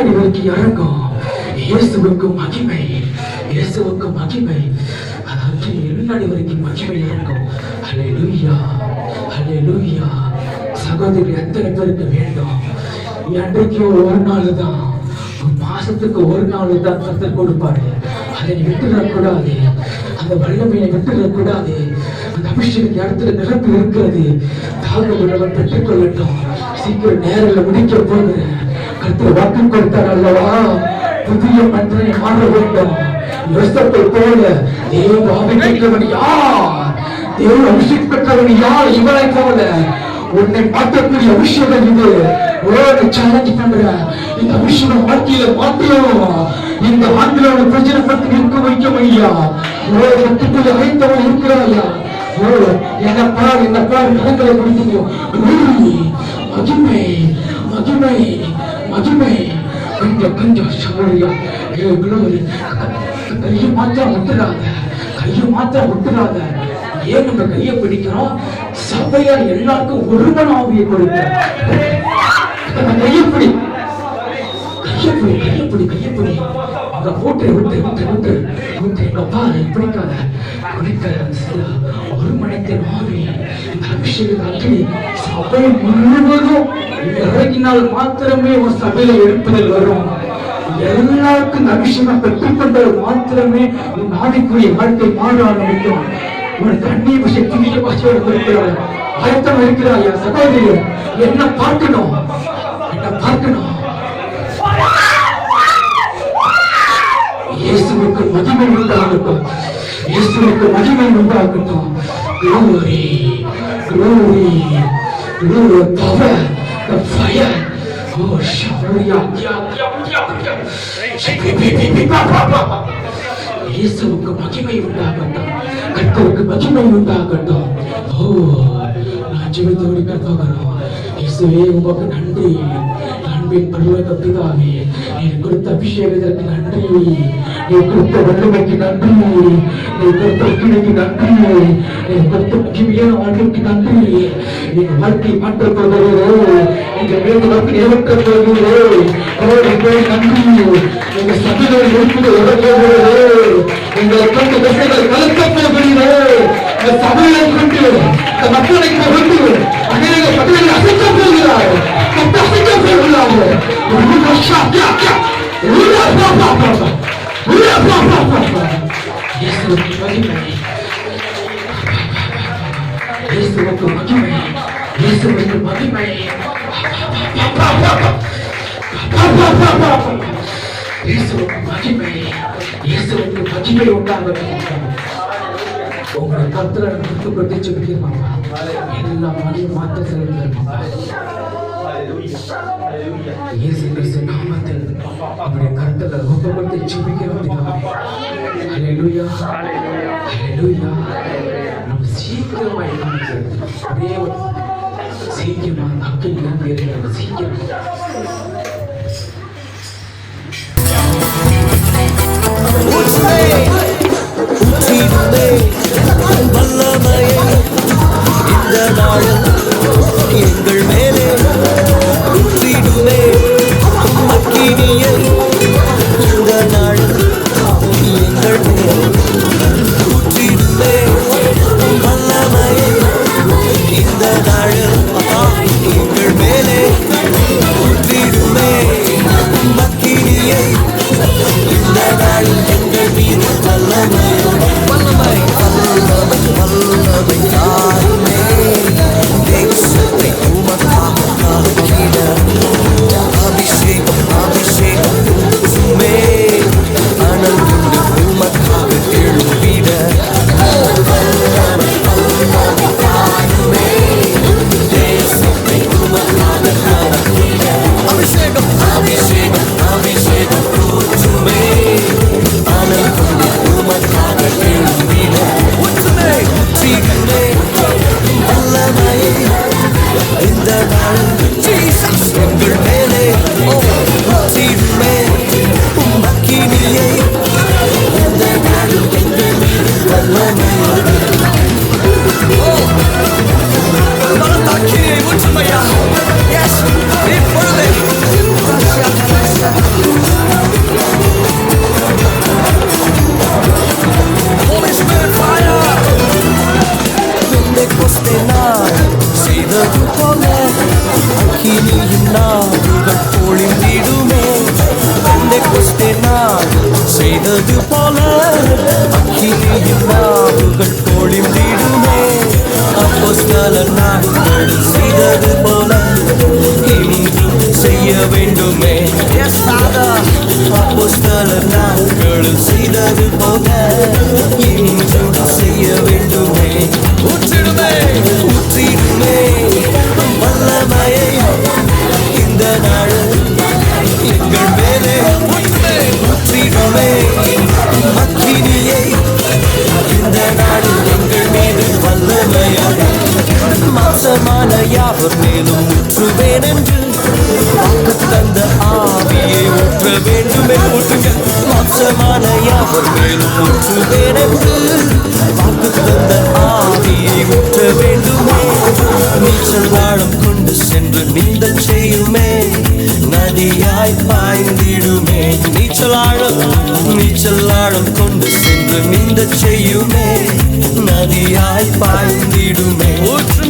முன்னாடி வரைக்கும் இறங்கும். இயேசுவுக்கு மகிமை, இயேசுவுக்கு மகிமை. அதாவது முன்னாடி வரைக்கும் மகிமை இறங்கும். ஹல்லேலூயா, ஹல்லேலூயா. சகோதரி எத்தனை பேருக்கு வேண்டும்? என்றைக்கும் ஒரு நாள் தான், மாசத்துக்கு ஒரு நாள் தான் கர்த்தர் கொடுப்பாரு. அதை விட்டுடக்கூடாது, அந்த வல்லமையை விட்டுடக்கூடாது. அந்த அபிஷேகத்தை இடத்துல நிரப்பி இருக்கிறது. தாழ்வுள்ளவன் பெற்றுக் கொள்ளட்டும். சீக்கிரம் நேரில் முடிக்க போகிறேன். கர்த்தர் வாக்கு கொடுத்தார் அல்லவா, புதிய மனிதனை மாற வேண்டும். யோசேப்பை போல தேவ ஆவி பெற்றவன் யார்? தேவ அபிஷேகம் பெற்றவன் யார்? இவனை போல உன்னை மாற்றக்கூடிய அபிஷேகம் இது. சேலஞ்ச் பண்ற இந்த அபிஷேகம் வாழ்க்கையில மாற்றணும். இந்த ஆண்களோட பிரச்சனை பற்றி இருக்க வைக்கும் ஐயா. கத்துக்குள்ள வைத்தவன் இருக்கிறாயா? என்னப்பா என்னப்பா இடங்களை கொடுத்தீங்க. மகிமை மகிமை மகிமை. கொஞ்சம் கொஞ்சம் சௌரியா கையை மாத்திரம் விட்டுறாத, கையை மாத்திரம் விட்டுறாத. ஏன் நம்ம கையை பிடிக்கிறோம்? சபையார் எல்லாருக்கும் ஒருவனாவியை கொடுக்க. கையப்படி கையப்படி கையப்படி கையப்படி அங்க போட்டு விட்டு விட்டு விட்டு விட்டு எங்கப்பா பிடிக்காத குடிக்க ஒரு மணிக்கு ஆவி அபிஷேக அக்னி சபை முழுவதும் இறங்கினால் மாத்திரமே ஒரு சபையில எழுப்புதல் வரும். எல்லாருக்கும் அபிஷேகம் பெற்றுக்கொண்டது மாத்திரமே உன் ஆவிக்குரிய வாழ்க்கை மாற ஆரம்பிக்கும். உன் கண்ணீர் விஷயம் துணிய பாசையோடு இருக்கிறார். ஆயத்தம் இருக்கிறாயா சகோதரி? என்ன பார்க்கணும், என்ன பார்க்கணும்? இயேசுவுக்கு மகிமை உண்டாகட்டும், இயேசுவுக்கு மகிமை உண்டாகட்டும். Glory, glory, glory, power, the fire. Oh, Sharia, இயேசுவுக்கு மகிமை உண்டாகட்டும், கர்த்தருக்கு மகிமை உண்டாகட்டும். ஓ, நான் ஜெபித்தோடு கர்த்தவரோ இயேசுவே உமக்கு நன்றி. அன்பின் பரலோக பிதாவே, நீ கொடுத்த அபிஷேகத்திற்கு நன்றி, நீ கொடுத்த வல்லமைக்கு நன்றி, நீ கொடுத்த அக்கினிக்கு நன்றி, நீ கொடுத்த மகிமையான வாழ்க்கைக்கு நன்றி. எங்க வாழ்க்கை மாற்றப் போகிறதோ, எங்க மேலும் வாழ்க்கை ஏற்க போகிறதோ, நன்றி. எங்க சபையோடு இருக்குது போகிறதோ, எங்களை கொண்டு திசைகள் கலக்கப் போகிறதோ, இந்த சபையை கொண்டு இந்த மக்களை கொண்டு அநேக பகுதிகளை அசைக்கப் போகிறார், அசைக்கப் போகிறார். இயேசுவுக்கு மகிமை, இயேசுவுக்கு மகிமை, இயேசுவுக்கு மகிமை, இயேசுவுக்கு மகிமை, இயேசுவுக்கு மகிமை உண்டாகட்டும். உங்களை கர்த்தரை கொடுத்து ஜெபிக்கிறோம். எல்லா மணியும் மாற்ற செலுத்துகிறோம். இயேசு கிறிஸ்து நாமத்தில் அவருடைய கர்த்தரை ஒப்புக்கொண்டு ஜெபிக்கிறோம். ஹல்லேலூயா, ஹல்லேலூயா. நம்ம சீக்கிரமா அப்படியே சீக்கிரமா மக்கள் இறங்க சீக்கிரம். இந்த நாளில் எங்கள் மேலே ஊற்றிடுமே மக்கினியை. இந்த நாளில் எங்கள் மேலே ஊற்றிடுமே வல்லமையை. இந்த நாளில் எங்கள் மேலே ஊற்றிடுமே செய்தது போல அக்கினியின் நாவுகள் பொழிந்திடுமே. அப்போஸ்தலர் நாட்களில் செய்தது போல இன்றும் செய்ய வேண்டுமே. அப்போஸ்தலர் நாட்களில் செய்தது போல இன்றும் செய்ய வேண்டுமே. ஊற்றிடுமே ஊற்றிடுமே வல்லமையை இந்த நாள் எங்கள் மேலே ஊற்றிடுமே. அக்கினியை இந்த நாள் எங்கள் மீது வல்லமையாக மாசமான யாவர் மேலும் ஊற்றுவேன் என்று வாக்கு தந்த ஆவியை ஊற்ற வேண்டுமே. ஊற்றுங்க. மாசமான யாவர் மேலும் ஊற்றுவேன் என்று வாக்கு தந்த ஆவியை ஊற்ற வேண்டுமே. நீச்சல் ஆழம் கொண்டு சென்று நீந்தல் செய்யுமே. நதியாய் பாய்ந்திடுமே. நீச்சல் ஆழம் கொண்டு சென்று நீந்தல் செய்யுமே. நதியாய் பாய்ந்திடுமே. ஊற்று